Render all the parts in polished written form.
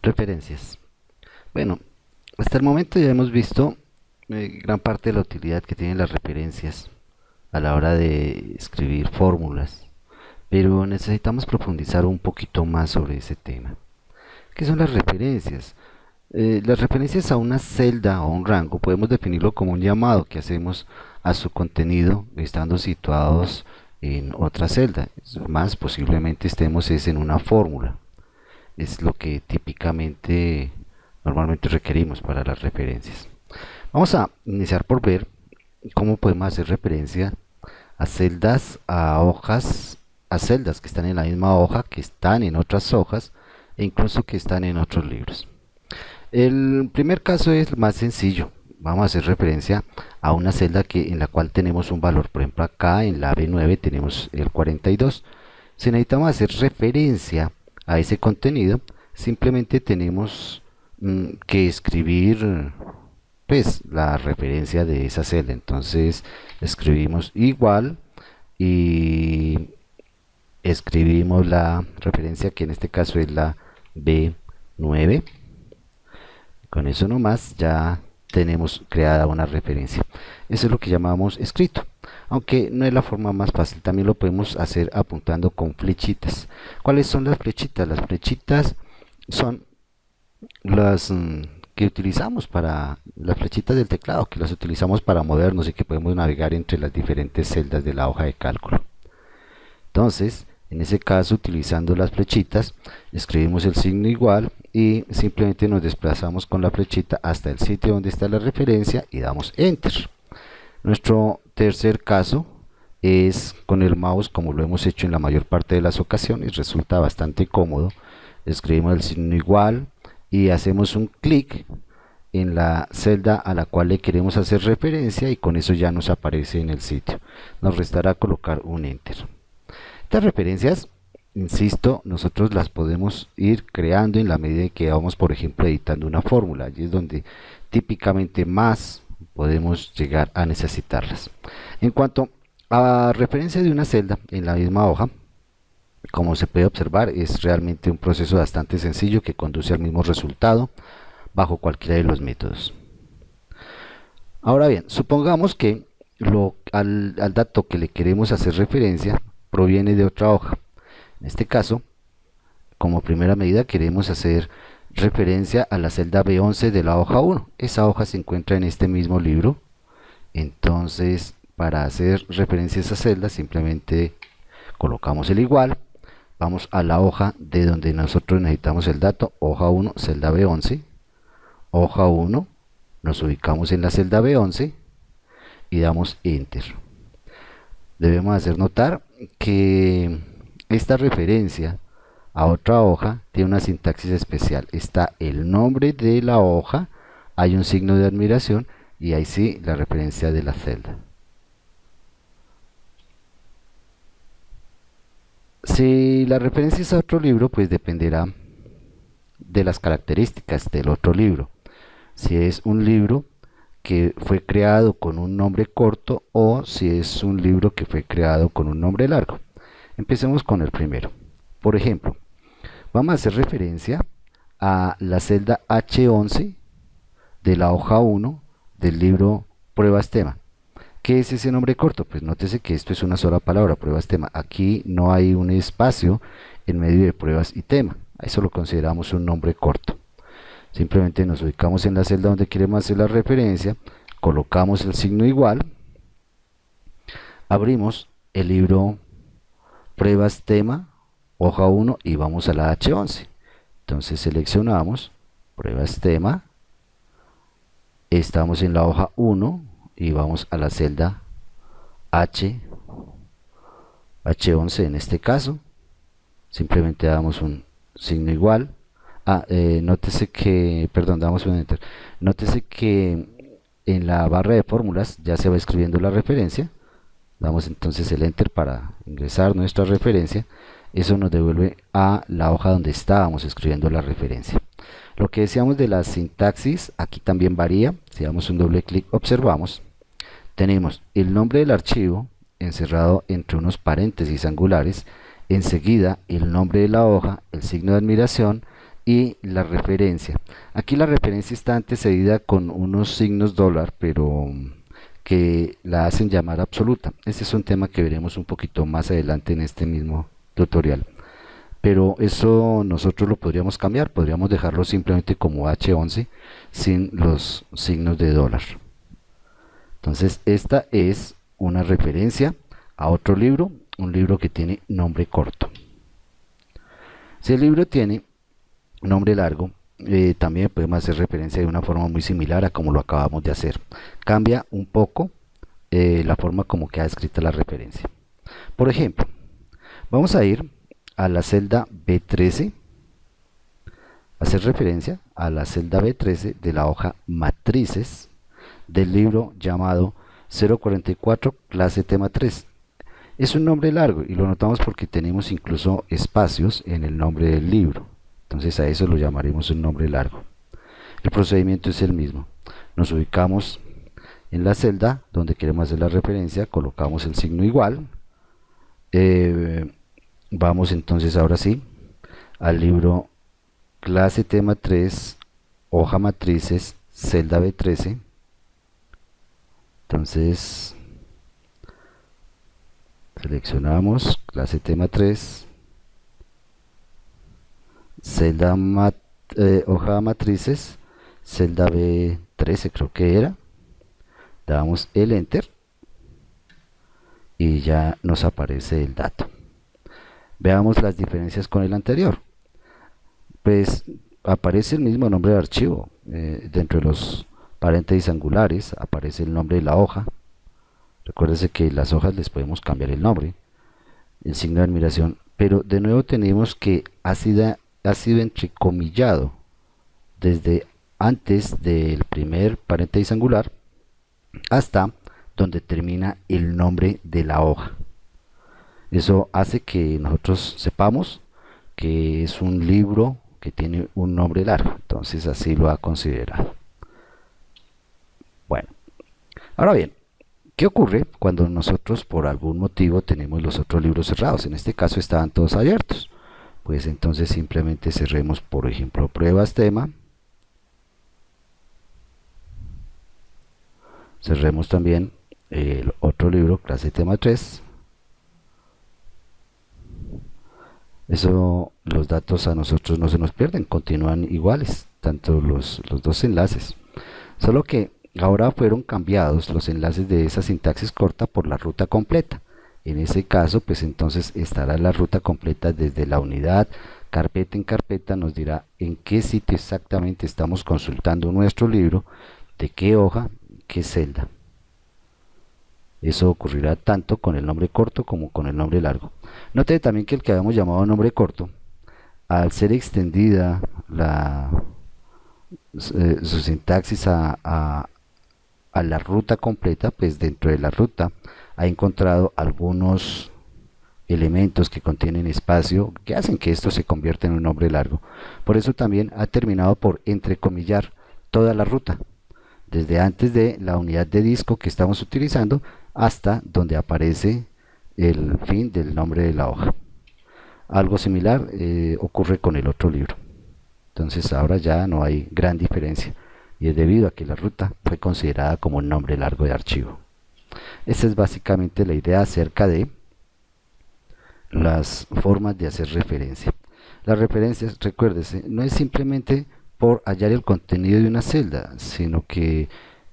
Referencias. Bueno, hasta el momento ya hemos visto gran parte de la utilidad que tienen las referencias a la hora de escribir fórmulas, pero necesitamos profundizar un poquito más sobre ese tema. ¿Qué son las referencias? Las referencias a una celda o un rango podemos definirlo como un llamado que hacemos a su contenido estando situados en otra celda. Más posiblemente estemos en una fórmula. Es lo que típicamente normalmente requerimos para las referencias. Vamos a iniciar por ver cómo podemos hacer referencia a celdas, a hojas, a celdas que están en la misma hoja, que están en otras hojas e incluso que están en otros libros. El primer caso es más sencillo. Vamos a hacer referencia a una celda en la cual tenemos un valor. Por ejemplo, acá en la B9 tenemos el 42. Si necesitamos hacer referencia a ese contenido, simplemente tenemos que escribir pues la referencia de esa celda. Entonces escribimos igual y escribimos la referencia, que en este caso es la B9. Con eso nomás ya tenemos creada una referencia. Eso es lo que llamamos escrito, aunque no es la forma más fácil. También lo podemos hacer apuntando con flechitas. ¿Cuáles son las flechitas? Las flechitas son las que utilizamos para las flechitas del teclado, que las utilizamos para movernos y que podemos navegar entre las diferentes celdas de la hoja de cálculo. Entonces, en ese caso, utilizando las flechitas, escribimos el signo igual y simplemente nos desplazamos con la flechita hasta el sitio donde está la referencia y damos enter. Nuestro tercer caso es con el mouse, como lo hemos hecho en la mayor parte de las ocasiones. Resulta bastante cómodo. Escribimos el signo igual y hacemos un clic en la celda a la cual le queremos hacer referencia y con eso ya nos aparece en el sitio. Nos restará colocar un enter. Estas referencias, insisto, nosotros las podemos ir creando en la medida que vamos, por ejemplo, editando una fórmula. Allí es donde típicamente más podemos llegar a necesitarlas. En cuanto a referencia de una celda en la misma hoja, como se puede observar, es realmente un proceso bastante sencillo que conduce al mismo resultado bajo cualquiera de los métodos. Ahora bien, supongamos que al dato que le queremos hacer referencia proviene de otra hoja. En este caso, como primera medida, queremos hacer referencia a la celda B11 de la hoja 1. Esa hoja se encuentra en este mismo libro. Entonces, para hacer referencia a esa celda, simplemente colocamos el igual. Vamos a la hoja de donde nosotros necesitamos el dato, hoja 1, celda B11. Hoja 1, nos ubicamos en la celda B11 y damos enter. Debemos hacer notar que esta referencia a otra hoja tiene una sintaxis especial. Está el nombre de la hoja, hay un signo de admiración y ahí sí la referencia de la celda. Si la referencia es a otro libro, pues dependerá de las características del otro libro. Si es un libro que fue creado con un nombre corto o si es un libro que fue creado con un nombre largo. Empecemos con el primero. Por ejemplo, vamos a hacer referencia a la celda H11 de la hoja 1 del libro Pruebas Tema. ¿Qué es ese nombre corto? Pues nótese que esto es una sola palabra, Pruebas Tema. Aquí no hay un espacio en medio de pruebas y tema. Eso lo consideramos un nombre corto. Simplemente nos ubicamos en la celda donde queremos hacer la referencia, colocamos el signo igual, abrimos el libro Pruebas Tema, hoja 1 y vamos a la H11. Entonces seleccionamos Pruebas Tema, estamos en la hoja 1 y vamos a la celda H11 en este caso. Simplemente damos un signo igual. Nótese que, perdón, damos un enter. Nótese que en la barra de fórmulas ya se va escribiendo la referencia. Damos entonces el enter para ingresar nuestra referencia. Eso nos devuelve a la hoja donde estábamos escribiendo la referencia. Lo que decíamos de la sintaxis, aquí también varía. Si damos un doble clic, observamos. Tenemos el nombre del archivo encerrado entre unos paréntesis angulares. Enseguida el nombre de la hoja, el signo de admiración y la referencia. Aquí la referencia está antecedida con unos signos dólar, pero que la hacen llamar absoluta. Este es un tema que veremos un poquito más adelante en este mismo tutorial. Pero eso nosotros lo podríamos cambiar, podríamos dejarlo simplemente como H11 sin los signos de dólar. Entonces esta es una referencia a otro libro, un libro que tiene nombre corto. Si el libro tiene nombre largo, también podemos hacer referencia de una forma muy similar a como lo acabamos de hacer. Cambia un poco la forma como queda escrita la referencia. Por ejemplo, vamos a ir a la celda B13, hacer referencia a la celda B13 de la hoja matrices del libro llamado 044 clase tema 3. Es un nombre largo y lo notamos porque tenemos incluso espacios en el nombre del libro. Entonces a eso lo llamaremos un nombre largo. El procedimiento es el mismo. Nos ubicamos en la celda donde queremos hacer la referencia, colocamos el signo igual. Vamos entonces ahora sí al libro clase tema 3, hoja matrices, celda B13. Entonces seleccionamos clase tema 3, celda hoja matrices, celda B13 creo que era, damos el enter y ya nos aparece el dato. Veamos las diferencias con el anterior. Pues aparece el mismo nombre de archivo, dentro de los paréntesis angulares aparece el nombre de la hoja. Recuérdese que las hojas les podemos cambiar el nombre, el signo de admiración, pero de nuevo tenemos que ha sido entrecomillado desde antes del primer paréntesis angular hasta donde termina el nombre de la hoja. Eso hace que nosotros sepamos que es un libro que tiene un nombre largo, entonces así lo ha considerado. Bueno, ahora bien, ¿qué ocurre cuando nosotros por algún motivo tenemos los otros libros cerrados? En este caso estaban todos abiertos. Pues entonces simplemente cerremos, por ejemplo, pruebas tema. Cerremos también el otro libro, clase tema 3. Eso, los datos a nosotros no se nos pierden, continúan iguales, tanto los dos enlaces. Solo que ahora fueron cambiados los enlaces de esa sintaxis corta por la ruta completa. En ese caso, pues entonces estará la ruta completa desde la unidad, carpeta en carpeta, nos dirá en qué sitio exactamente estamos consultando nuestro libro, de qué hoja, qué celda. Eso ocurrirá tanto con el nombre corto como con el nombre largo. Note también que el que habíamos llamado nombre corto, al ser extendida su sintaxis a la ruta completa, pues dentro de la ruta ha encontrado algunos elementos que contienen espacio que hacen que esto se convierta en un nombre largo. Por eso también ha terminado por entrecomillar toda la ruta, desde antes de la unidad de disco que estamos utilizando hasta donde aparece el fin del nombre de la hoja. Algo similar ocurre con el otro libro. Entonces ahora ya no hay gran diferencia y es debido a que la ruta fue considerada como un nombre largo de archivo. Esta es básicamente la idea acerca de las formas de hacer referencia. Las referencias, recuérdese, no es simplemente por hallar el contenido de una celda, sino que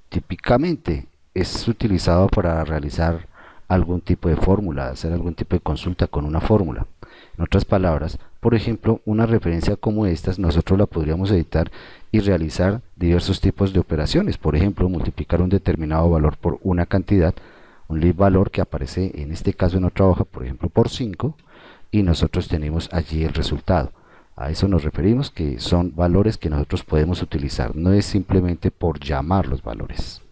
típicamente es utilizado para realizar algún tipo de fórmula, hacer algún tipo de consulta con una fórmula. En otras palabras, por ejemplo, una referencia como estas nosotros la podríamos editar y realizar diversos tipos de operaciones. Por ejemplo, multiplicar un determinado valor por una cantidad, un lib valor que aparece en este caso en otra hoja, por ejemplo por 5, y nosotros tenemos allí el resultado. A eso nos referimos, que son valores que nosotros podemos utilizar, no es simplemente por llamar los valores.